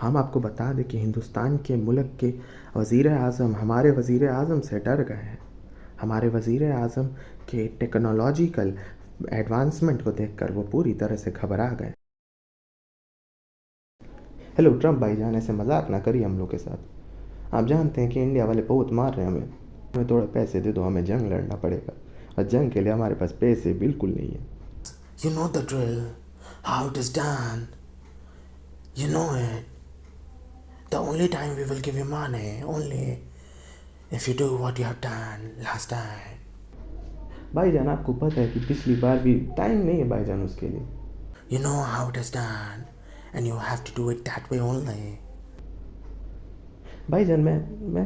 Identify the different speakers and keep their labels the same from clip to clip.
Speaker 1: हम आपको बता दें कि हिंदुस्तान के मुल्क के वज़ीर आज़म हमारे वज़ीर आज़म से डर गए हैं। हमारे वज़ीर आज़म के टेक्नोलॉजिकल एडवांसमेंट को देखकर वो पूरी तरह से घबरा गए। हेलो ट्रम्प भाईजान, ऐसे मजाक ना करिए हम लोग के साथ। आप जानते हैं कि इंडिया वाले बहुत मार रहे हैं हमें थोड़ा पैसे दे दो, हमें जंग लड़ना पड़ेगा और जंग के लिए हमारे पास पैसे बिल्कुल नहीं है।
Speaker 2: You know the drill, how it is done. You know it. The only time we will give you money, only if you do what you have done last time.
Speaker 1: भाईजान आपको पता है कि पिछली बार भी टाइम नहीं है भाईजान उसके लिए।
Speaker 2: You know how it is done, and you have to do it that way only.
Speaker 1: भाईजान मैं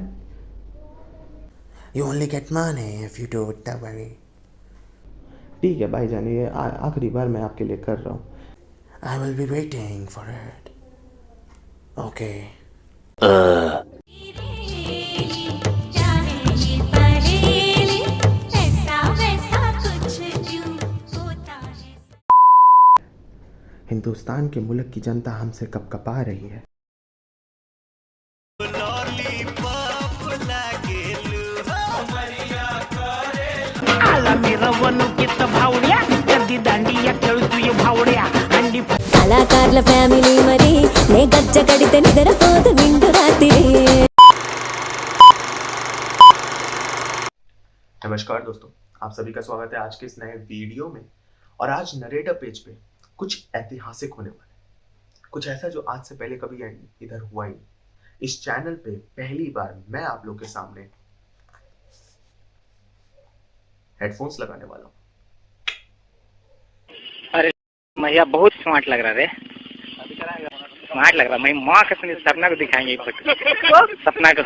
Speaker 2: You only get money if you do it that way.
Speaker 1: ठीक है भाईजान, ये आखिरी बार मैं आपके लिए कर रहा हूँ।
Speaker 2: I will be waiting for it. Okay.
Speaker 1: Hindustan के मुल्क की जनता हमसे कपकपा रही है।
Speaker 3: కళాకారుల ఫ్యామిలీ మరి నే గజ్జ కడితే నిద్రపోదు నిండు రాత్రి।
Speaker 1: नमस्कार दोस्तों, आप सभी का स्वागत है आज के इस नए वीडियो में। और आज नरेटर पेज पे कुछ ऐतिहासिक होने वाला है, कुछ ऐसा जो आज से पहले कभी इधर हुआ ही नहीं। इस चैनल पे पहली बार मैं आप लोग के सामने हेडफोन्स लगाने वाला हूँ।
Speaker 4: अरे भैया बहुत स्मार्ट लग रहा है। स्मार्ट लग रहा है। मैं माँ कसम सपना को दिखाएंगे फोटो सपना को।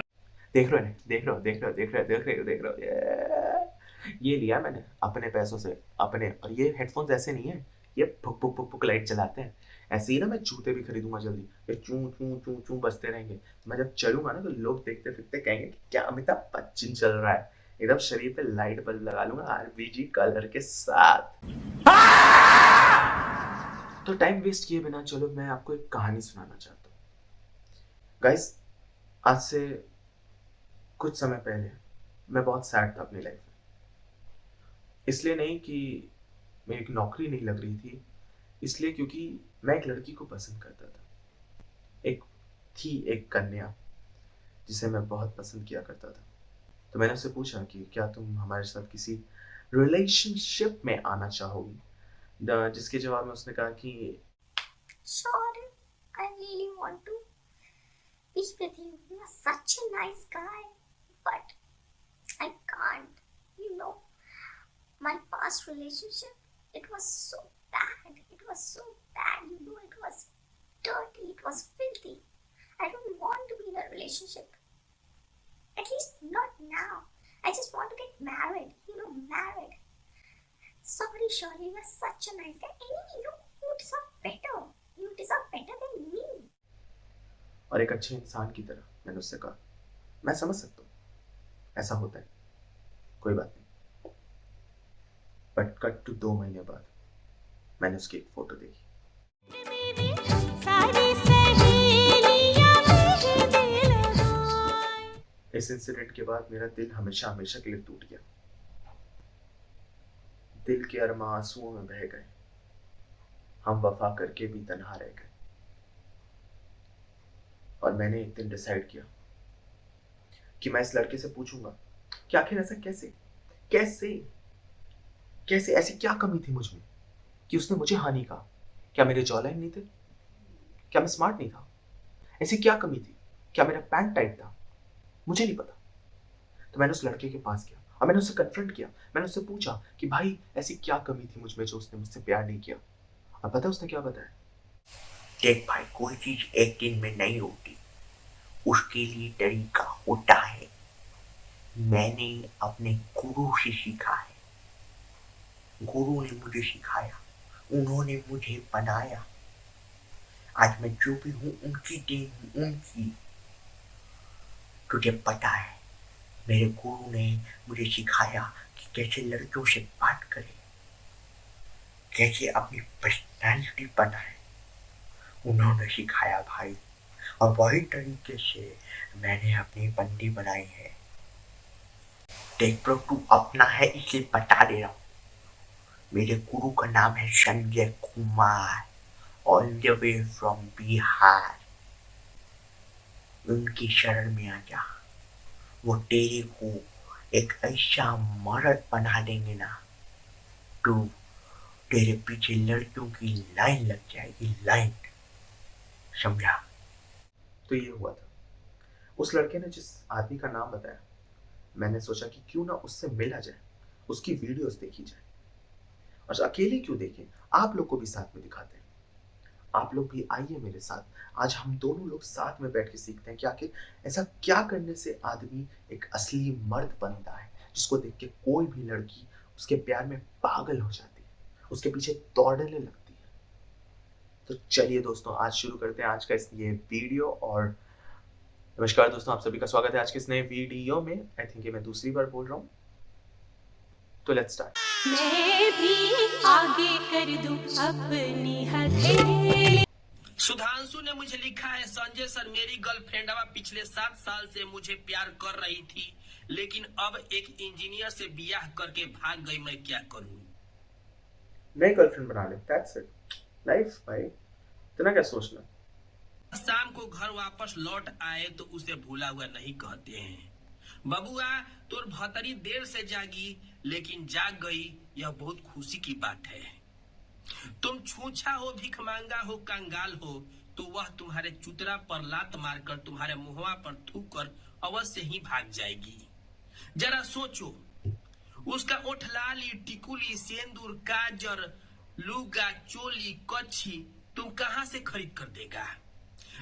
Speaker 1: देख रहे हो ये लिया मैंने अपने पैसों से अपने। और ये हेडफोन्स ऐसे नहीं है, ये फुक फुक फुक फुक लाइट चलाते हैं। ऐसे ही ना मैं जूते भी खरीदूंगा जल्दी, ये चू चू चू चू बजते रहेंगे। मैं जब चलूंगा ना तो लोग देखते फिरते कहेंगे कि क्या अमिताभ बच्चन चल रहा है। एकदम शरीर पे लाइट बल्ब लगा लूंगा आरबीजी कलर के साथ। तो टाइम वेस्ट किए बिना चलो मैं आपको एक कहानी सुनाना चाहता हूँ। गाइस, आज से कुछ समय पहले मैं बहुत सैड था अपनी लाइफ में। इसलिए नहीं कि मेरी नौकरी नहीं लग रही थी, इसलिए क्योंकि मैं एक लड़की को पसंद करता था। एक कन्या जिसे मैं बहुत पसंद किया करता था। तो मैंने उससे पूछा कि क्या तुम हमारे साथ किसी रिलेशनशिप में आना चाहोगी, जिसके जवाब में उसने कहा कि
Speaker 5: Sorry, I really want to be with you. You are such a nice guy, but I can't. You know, my past relationship, it was so bad. It was so bad. You know, it was dirty. It was filthy. I don't want to be in a relationship. At least not now. I just want to get married. You know, married. Sorry, Shirley, you are such a nice guy. Anyway, you deserve better. You deserve better than me.
Speaker 1: और एक अच्छे इंसान की तरह मैंने उससे कहा, मैं समझ सकता हूँ, ऐसा होता है, कोई बात नहीं। बट कट टू 2 महीने बाद मैंने उसकी एक फोटो देखी। इस इंसिडेंट के बाद मेरा दिल हमेशा हमेशा के लिए टूट गया। दिल के अरमा आंसुओं में बह गए। हम वफा करके भी तन्हा रह गए। और मैंने एक दिन डिसाइड किया कि मैं इस लड़के से पूछूंगा कि आखिर ऐसा कैसे कैसे कैसे ऐसी क्या कमी थी मुझ में कि उसने मुझे हानि कहा। क्या मेरे जॉलाइन नहीं थे? क्या मैं स्मार्ट नहीं था? ऐसी क्या कमी थी? क्या मेरा पैंट टाइट था? मुझे नहीं पता। तो मैंने उस लड़के के पास गया और मैंने उससे कन्फ्रंट किया। मैंने उससे पूछा कि भाई ऐसी क्या कमी थी मुझ में जो उसने मुझसे प्यार नहीं किया। और पता है उसने क्या बताया?
Speaker 6: देख भाई, कोई चीज एक दिन में नहीं होती, उसके लिए तरीका होता है। मैंने अपने गुरु से सीखा है। गुरु ने मुझे सिखाया, उन्होंने मुझे बनाया। आज मैं जो भी हूँ उनकी देन हूँ, उनकी। तुझे पता है मेरे गुरु ने मुझे सिखाया कि कैसे लड़कियों से बात करें, कैसे अपनी पर्सनैलिटी बनाए। उन्होंने सिखाया भाई, और वही तरीके से मैंने अपनी बंदी बनाई है। देख ब्रो, तू अपना है इसलिए बता दे रहा हूँ। मेरे गुरु का नाम है Sanjay Kumar, all the way from Bihar. उनकी शरण में आ जा, वो तेरे को एक ऐसा मर्द बना देंगे ना, तो तेरे पीछे लड़कियों की लाइन लग जाएगी, लाइन। समझा?
Speaker 1: तो ये हुआ था। उस लड़के ने जिस आदमी का नाम बताया, मैंने सोचा कि क्यों ना उससे मिला जाए, उसकी वीडियोस देखी जाए। और अकेले क्यों देखें, आप लोग को भी साथ में दिखाते हैं। आप लोग भी आइए मेरे साथ, आज हम दोनों लोग साथ में बैठ के सीखते हैं कि आखिर ऐसा क्या करने से आदमी एक असली मर्द बनता है, जिसको देख के कोई भी लड़की उसके प्यार में पागल हो जाती है, उसके पीछे दौड़ने लगती है। तो चलिए दोस्तों, आज शुरू करते हैं आज का ये वीडियो। और नमस्कार दोस्तों, आप सभी का स्वागत है आज के इस नए वीडियो में। आई थिंक ये मैं दूसरी बार बोल रहा हूँ, तो लेट्स स्टार्ट।
Speaker 7: मैं भी आगे कर दूं अपनी हथेली।
Speaker 8: सुधांशु ने मुझे लिखा है, संजय सर मेरी गर्लफ्रेंड पिछले 7 साल से मुझे प्यार कर रही थी, लेकिन अब एक इंजीनियर से बियाह करके भाग गई, मैं क्या करूं?
Speaker 1: नई गर्लफ्रेंड बना ले, दैट्स इट। लाइफ भाई, इतना क्या सोचना।
Speaker 8: शाम को घर वापस लौट आए तो उसे भूला हुआ नहीं कहते हैं। बबुआ तोर भतरी देर से जागी, लेकिन जाग गई, यह बहुत खुशी की बात है। तुम छूछा हो, भिख मांगा हो, कंगाल हो, तो वह तुम्हारे चुतरा पर लात मारकर तुम्हारे मुहवा पर थूक कर अवश्य ही भाग जाएगी। जरा सोचो, उसका ओठ लाली, टिकुली, सेंदूर, काजर, लुगा, चोली, कच्छी तुम कहां से खरीद कर देगा?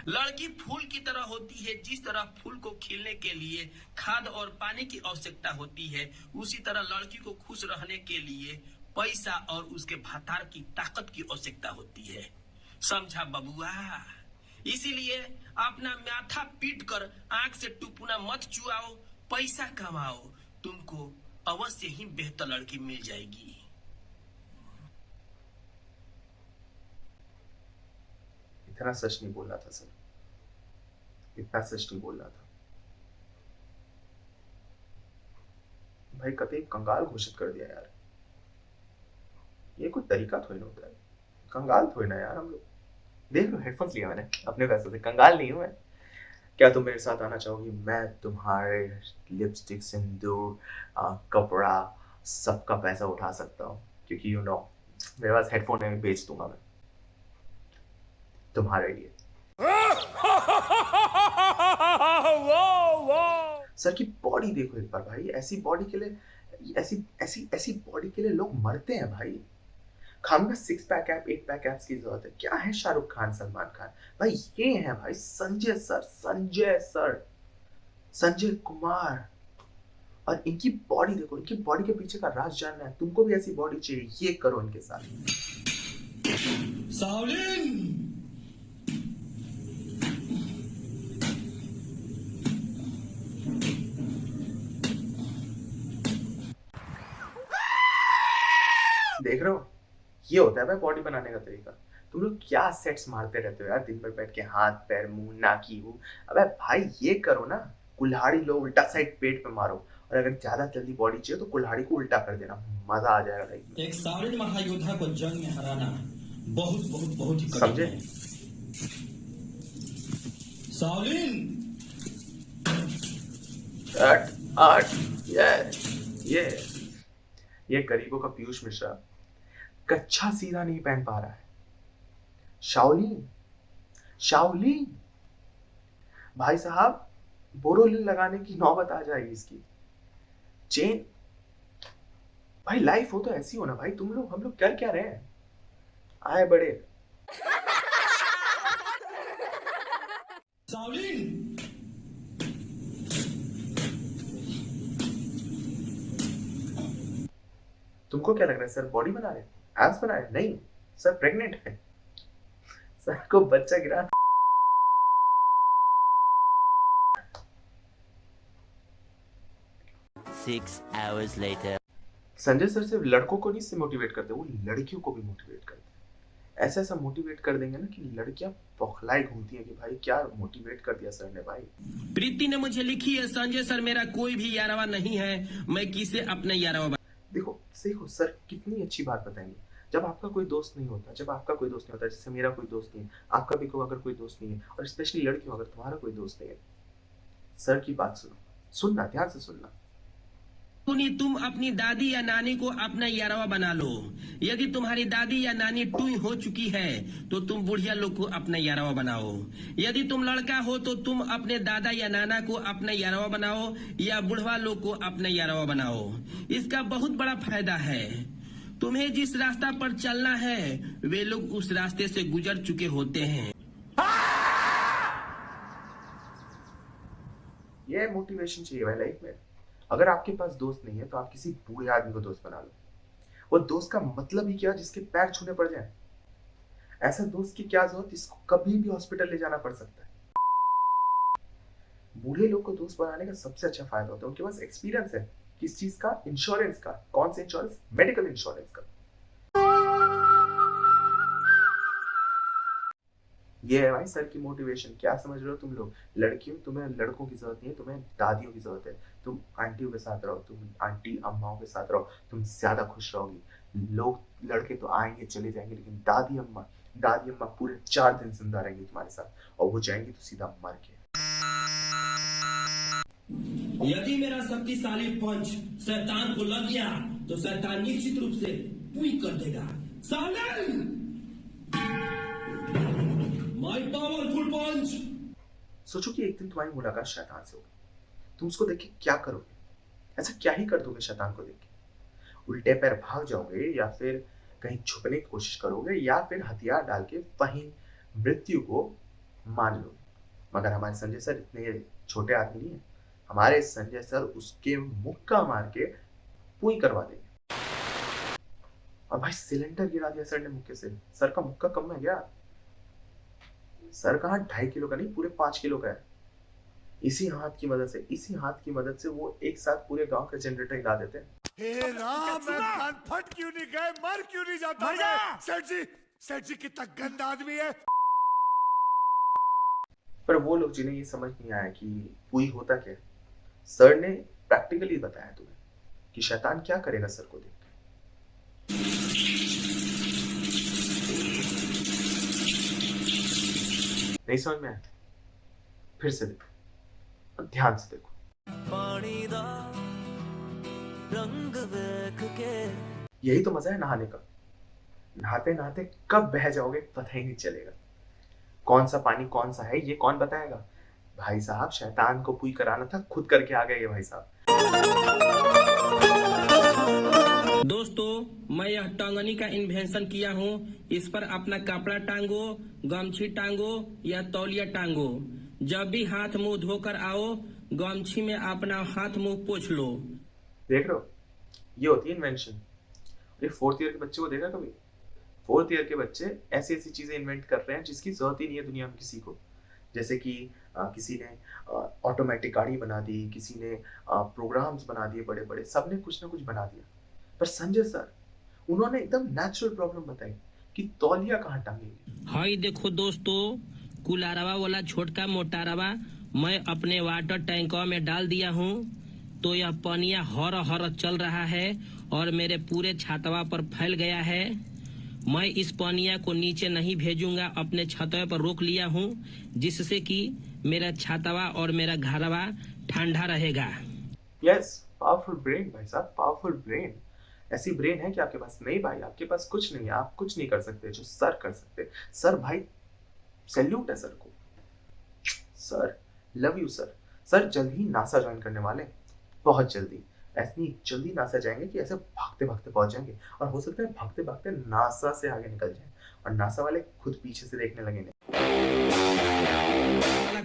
Speaker 8: लड़की फूल की तरह होती है, जिस तरह फूल को खिलने के लिए खाद और पानी की आवश्यकता होती है, उसी तरह लड़की को खुश रहने के लिए पैसा और उसके भतार की ताकत की आवश्यकता होती है। समझा बबुआ? इसीलिए अपना माथा पीट कर आंख से टुपना मत चुआओ, पैसा कमाओ, तुमको अवश्य ही बेहतर लड़की मिल जाएगी।
Speaker 1: इतना सच नहीं बोल रहा था सर, इतना सच नहीं बोल रहा था भाई। कतई कंगाल घोषित कर दिया यार, ये कोई तरीका थोड़ी ना होता है। कंगाल थोड़ी ना यार हम लोग। देख लो, हेडफोन्स लिया मैंने अपने पैसों से, कंगाल नहीं हूं मैं। क्या तुम मेरे साथ आना चाहोगी? मैं तुम्हारे लिपस्टिक, सिंदूर, कपड़ा, सबका पैसा उठा सकता हूँ, क्योंकि यू नो मेरे पास हेडफोन है, बेच दूंगा मैं तुम्हारे लिए। सर की बॉडी देखो एक बार भाई, ऐसी बॉडी के लिए, ऐसी बॉडी के लिए लोग मरते हैं भाई। खामगा 6 पैक ऐप, 8 पैक ऐप्स की जरूरत है क्या है? शाहरुख खान, सलमान खान भाई, ये है भाई संजय सर, संजय कुमार। और इनकी बॉडी देखो, इनकी बॉडी के पीछे का राज जानना है, तुमको भी ऐसी बॉडी चाहिए, ये करो इनके साथ। देख रहे हो, ये होता है भाई बॉडी बनाने का तरीका। तुम लोग क्या सेट्स मारते रहते हो यार दिन भर बैठ के, हाथ पैर मुंह नाकी हूँ। अबे भाई ये करो ना, कुल्हाड़ी लो, उल्टा साइड पेट पे मारो, और अगर ज्यादा जल्दी बॉडी चाहिए तो कुल्हाड़ी को उल्टा कर देना, मजा आ जाएगा भाई।
Speaker 9: एक सावरिन महायोद्धा को जंग में हराना बहुत बहुत बहुत ही कठिन
Speaker 1: समझे?
Speaker 9: है। सावलिन
Speaker 1: ये गरीबों का पीयूष मिश्रा कच्छा सीधा नहीं पहन पा रहा है। शाओलिन भाई साहब, बोरोलिन लगाने की नौबत आ जाएगी इसकी। चेन भाई, लाइफ हो तो ऐसी हो ना भाई। तुम लोग, हम लोग कर क्या रहे हैं? आए बड़े।
Speaker 9: सावलिन
Speaker 1: तुमको क्या लग रहा है सर बॉडी बना रहे, एब्स बना रहे? नहीं सर, प्रेग्नेंट है सर को बच्चा गिरा। संजय सर सिर्फ लड़कों को नहीं से मोटिवेट करते, वो लड़कियों को भी मोटिवेट करते हैं। ऐसा ऐसा मोटिवेट कर देंगे ना कि लड़कियां बौखलाई घूमती है कि भाई क्या मोटिवेट कर दिया सर ने भाई।
Speaker 8: प्रीति ने मुझे लिखी है, संजय सर मेरा कोई भी यारवा नहीं है, मैं किसे अपना यारवा
Speaker 1: देखो देखो सर कितनी अच्छी बात बताएंगे। जब आपका कोई दोस्त नहीं होता, जब आपका कोई दोस्त नहीं होता, जैसे मेरा कोई दोस्त नहीं है, आपका भी अगर कोई दोस्त नहीं है, और स्पेशली लड़कियों अगर तुम्हारा कोई दोस्त नहीं है, सर की बात सुनो, सुनना ध्यान से सुनना।
Speaker 8: तुम अपनी दादी या नानी को अपना यारवा बना लो। यदि तुम्हारी दादी या नानी टूई हो चुकी है तो तुम बुढ़िया लोग को अपना यारवा बनाओ। यदि तुम लड़का हो तो तुम अपने दादा या नाना को अपना यारवा बनाओ या बुढ़वा लोग को अपना यारवा बनाओ। इसका बहुत बड़ा फायदा है। तुम्हें जिस रास्ता पर चलना है वे लोग उस रास्ते से गुजर चुके होते हैं।
Speaker 1: ये मोटिवेशन चाहिए भाई लाइफ में। अगर आपके पास दोस्त नहीं है तो आप किसी बूढ़े आदमी को दोस्त बना लो। वो दोस्त का मतलब ही क्या जिसके पैर छूने पड़ जाए। ऐसा दोस्त की क्या जरूरत जिसको कभी भी हॉस्पिटल ले जाना पड़ सकता है। बूढ़े लोग को दोस्त बनाने का सबसे अच्छा फायदा होता है उनके पास एक्सपीरियंस है। किस चीज का? इंश्योरेंस का। कौन सा इंश्योरेंस? मेडिकल इंश्योरेंस का। ये है भाई सर की मोटिवेशन। क्या समझ रहे हो तुम लोग? लड़कियों तुम्हें लड़कों की जरूरत नहीं है, तुम्हें दादियों की जरूरत है। तुम आंटियों के साथ रहो, तुम आंटी अम्माओं के साथ रहो, तुम ज्यादा खुश रहोगी। लोग लड़के तो आएंगे चले जाएंगे, लेकिन दादी अम्मा पूरे 4 दिन जिंदा रहेंगी तुम्हारे साथ, और वो जाएंगी तो सीधा मर के।
Speaker 9: यदि मेरा शक्तिशाली पंच शैतान को लग गया तो शैतान निश्चित रूप से पुई कर देगा। माय पावरफुल पंच।
Speaker 1: सोचो कि एक दिन तुम्हारी मुलाकात शैतान से होगी, तुम उसको देख के क्या करोगे? ऐसा क्या ही कर दोगे शैतान को देख के? उल्टे पैर भाग जाओगे, या फिर कहीं छुपने की कोशिश करोगे, या फिर हथियार डाल के वहीं मृत्यु को मान लोगे। मगर हमारे संजय सर इतने छोटे आदमी नहीं है। हमारे संजय सर उसके मुक्का मार के पुई करवा देंगे। और भाई सिलेंडर गिरा दिया सर ने मुक्के से। सर का मुक्का कम है क्या? सर कहाँ 2.5 किलो का नहीं, पूरे 5 किलो का है। इसी हाथ की मदद से वो एक साथ पूरे गांव का जनरेटर हिला देते हैं।
Speaker 10: हे राम, कान फट क्यों नहीं गए, मर क्यों नहीं जाता मैं? सेठ जी कितना गंदा आदमी है।
Speaker 1: पर वो लोग जिन्हें ये समझ नहीं आया कि पुई होता क्या है, सर ने प्रैक्टिकली बताया तुम्हें कि शैतान क्या करेगा सर को देख के। नहीं समझ में आया? फिर से देखो और ध्यान से देखो।
Speaker 2: पानी दा रंग देख के।
Speaker 1: यही तो मजा है नहाने का। नहाते नहाते कब बह जाओगे पता ही नहीं चलेगा। कौन सा पानी कौन सा है ये कौन बताएगा? भाई साहब शैतान को पुई कराना था, खुद करके आ गए ये भाई साहब।
Speaker 8: दोस्तों मैं यह टांगनी का इन्वेंशन किया हूँ। इस पर अपना कपड़ा टांगो, गमछी टांगो या तौलिया टांगो। जब भी हाथ मुंह धोकर आओ गमछी में अपना हाथ मुंह पोंछ लो।
Speaker 1: देख रहे हो, ये होती है इन्वेंशन। ये 4th ईयर के बच्चे को देखा कभी? 4th ईयर के बच्चे ऐसी ऐसी चीजें इन्वेंट कर रहे हैं जिसकी जरूरत ही नहीं है दुनिया में किसी को। जैसे कि किसी ने ऑटोमेटिक गाड़ी बना दी, किसी ने प्रोग्राम्स बना दिए बड़े बड़े, सबने कुछ ना कुछ बना दिया। पर संजय सर उन्होंने एकदम नेचुरल प्रॉब्लम बताई कि तौलिया कहाँ टांगेंगे।
Speaker 8: हाय देखो दोस्तों, कुलारवा वाला छोटका मोटारवा मैं अपने वाटर टैंकों में डाल दिया हूँ, तो यह पनिया हर हर चल रहा है और मेरे पूरे छतवा पर फैल गया है। मैं इस पनिया को नीचे नहीं भेजूंगा, अपने छतवे पर रोक लिया हूँ, जिससे कि मेरा छतवा और मेरा घरवा ठंडा रहेगा।
Speaker 1: यस, पावरफुल ब्रेन भाई साहब, पावरफुल ब्रेन। ऐसी ब्रेन है कि आपके पास नहीं भाई, आपके पास कुछ नहीं है, आप कुछ नहीं कर सकते जो सर कर सकते। सर भाई सैल्यूट है सर को। Sir love you sir. Sir जल्द ही नासा ज्वाइन करने वाले, बहुत जल्दी। ऐसी जल्दी नासा जाएंगे कि ऐसे भागते भागते पहुंच जाएंगे, और हो सकता है भागते भागते नासा से आगे निकल जाए और नासा वाले खुद पीछे से देखने लगेंगे।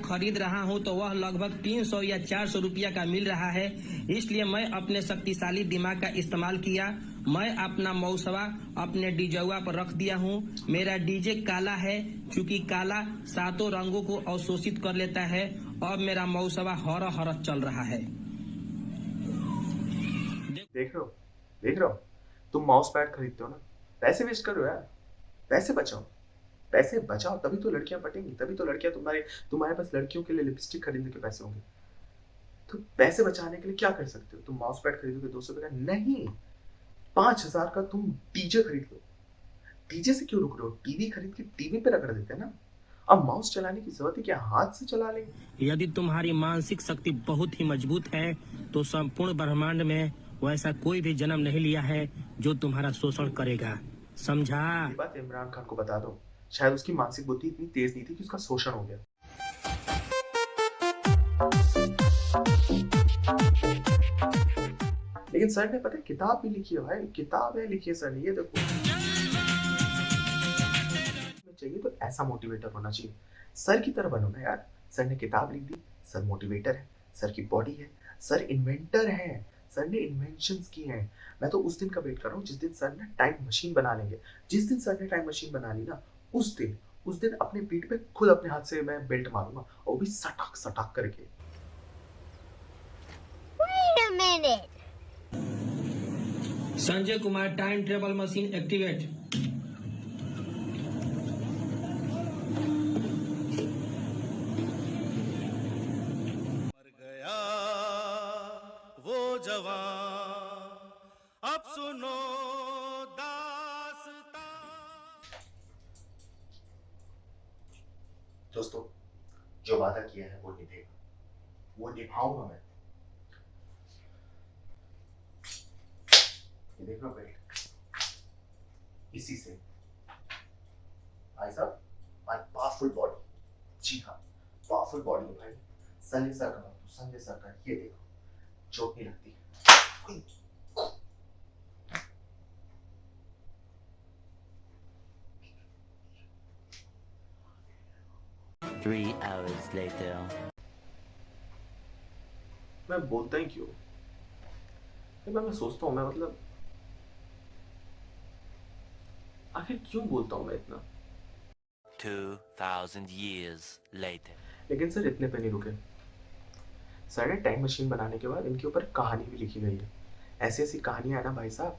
Speaker 8: खरीद रहा हूं तो वह लगभग 300 या 400 रुपया का मिल रहा है। इसलिए मैं अपने शक्तिशाली दिमाग का इस्तेमाल किया। मैं अपना मौसवा अपने डीजवा पर रख दिया हूं। मेरा डीजे काला है, चूंकि काला 7 रंगों को अवशोषित कर लेता है। अब मेरा मौसवा हर हर चल रहा है।
Speaker 1: देख रहे हो तुम माउस पैड खरीदते हो ना, पैसे वेस्ट कर रहे हो यार। पैसे बचाओ, पैसे बचाओ, तभी तो लड़कियां पटेंगी, तभी तो लड़कियां तुम्हारे पास लड़कियों के लिए लिपस्टिक खरीदने के पैसे होंगे। तो पैसे बचाने के लिए क्या कर सकते हो? तुम माउस पैड खरीदोगे 200 रुपए का? नहीं, 5,000 का तुम डीजे खरीद लो। डीजे से क्यों रुक रहे हो? टीवी खरीद के टीवी पे रगड़ देते हैं ना। अब माउस चलाने की जरूरत है क्या? हाथ से चला लेंगे।
Speaker 8: यदि तुम्हारी मानसिक शक्ति बहुत ही मजबूत है तो संपूर्ण ब्रह्मांड में वैसा कोई भी जन्म नहीं लिया है जो तुम्हारा शोषण करेगा, समझा?
Speaker 1: ये बात इमरान खान को बता दो, शायद उसकी मानसिक बुद्धि इतनी तेज नहीं थी कि उसका शोषण हो गया। लेकिन सर ने पता है किताब भी लिखी है भाई, किताब है लिखी है सर ने, ये देखो। चाहिए तो ऐसा मोटिवेटर होना चाहिए, सर की तरह बनो ना यार। सर ने किताब लिख दी, सर मोटिवेटर है, सर की बॉडी है, सर इन्वेंटर है, सर ने इन्वेंशंस की हैं। मैं तो उस दिन का वेट कर रहा हूँ जिस दिन सर ने टाइम मशीन बना लेंगे। जिस दिन सर ने टाइम मशीन बना ली ना, उस दिन अपने पीठ पे खुद अपने हाथ से मैं बेल्ट मारूंगा, और वो भी सटाक सटाक करके।
Speaker 5: Wait a minute.
Speaker 9: Sanjay Kumar time travel machine activate.
Speaker 10: मर गया वो जवान, अब सुनो दास्तां।
Speaker 1: दोस्तों, जो वादा किया है वो निभेगा, वो निभाऊंगा मैं। ये देख लो बेल्ट, इसी से भाई साहब, माय पावरफुल बॉडी। जी हाँ, पावरफुल बॉडी है भाई। संजय सर का, संजय सर का, ये देखो, चोट नहीं लगती।
Speaker 11: 3 hours later.
Speaker 1: मैं बोलता ही क्यों? मैं सोचता हूँ, मैं मतलब आखिर क्यों बोलता हूँ मैं इतना?
Speaker 11: 2000 years later.
Speaker 1: लेकिन सर इतने पे नहीं रुके। सर ने टाइम मशीन बनाने के बाद इनके ऊपर कहानी भी लिखी गई है। ऐसी ऐसी कहानियां है ना भाई साहब,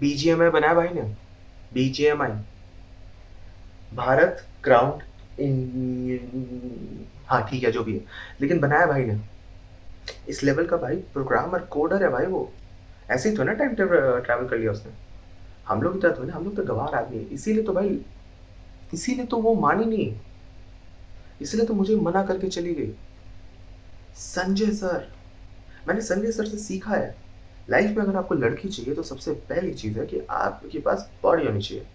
Speaker 1: BGMI बनाया भाई ने, BGMI, भारत ग्राउंड हाँ ठीक है जो भी है, लेकिन बनाया भाई ने। इस लेवल का भाई प्रोग्रामर, कोडर है भाई वो। ऐसे ही तो ना टाइम ट्रैवल कर लिया उसने। हम लोग इतना तो ना, हम लोग तो गवार आदमी है, इसीलिए तो भाई, इसीलिए तो वो मानी नहीं, इसलिए तो मुझे मना करके चली गई। संजय सर, मैंने संजय सर से सीखा है, लाइफ में अगर आपको लड़की चाहिए तो सबसे पहली चीज़ है कि आपके पास बॉडी होनी चाहिए।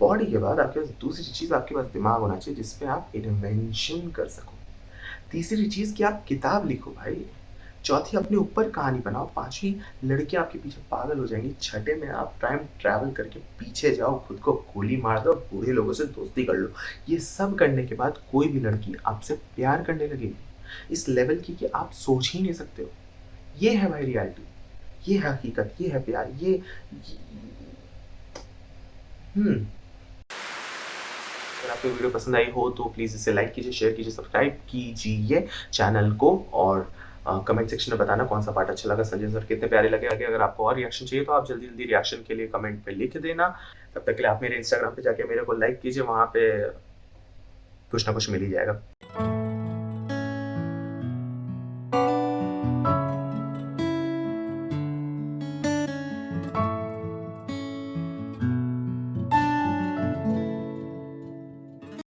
Speaker 1: बॉडी के बाद आपके पास दूसरी चीज़, आपके पास दिमाग होना चाहिए जिसपे आप इन्वेंशन कर सको। तीसरी चीज़ कि आप किताब लिखो भाई। चौथी, अपने ऊपर कहानी बनाओ। पांचवी, लड़कियां आपके पीछे पागल हो जाएंगी। छठे में आप टाइम ट्रैवल करके पीछे जाओ, खुद को गोली मार दो, बूढ़े लोगों से दोस्ती कर लो। ये सब करने के बाद कोई भी लड़की आपसे प्यार करने लगेगी, इस लेवल की कि आप सोच ही नहीं सकते हो। ये है भाई रियलिटी, ये है हकीकत, ये है प्यार, ये अगर आपको वीडियो पसंद आई हो तो प्लीज़ इसे लाइक कीजिए, शेयर कीजिए, सब्सक्राइब कीजिए चैनल को, और कमेंट सेक्शन में बताना कौन सा पार्ट अच्छा लगा, संजय सर कितने प्यारे लगे। अगर आपको और रिएक्शन चाहिए तो आप जल्दी जल्दी रिएक्शन के लिए कमेंट पे लिख देना। तब तक के लिए आप मेरे इंस्टाग्राम पे जाके मेरे को लाइक कीजिए, वहाँ पे कुछ ना कुछ मिल ही जाएगा।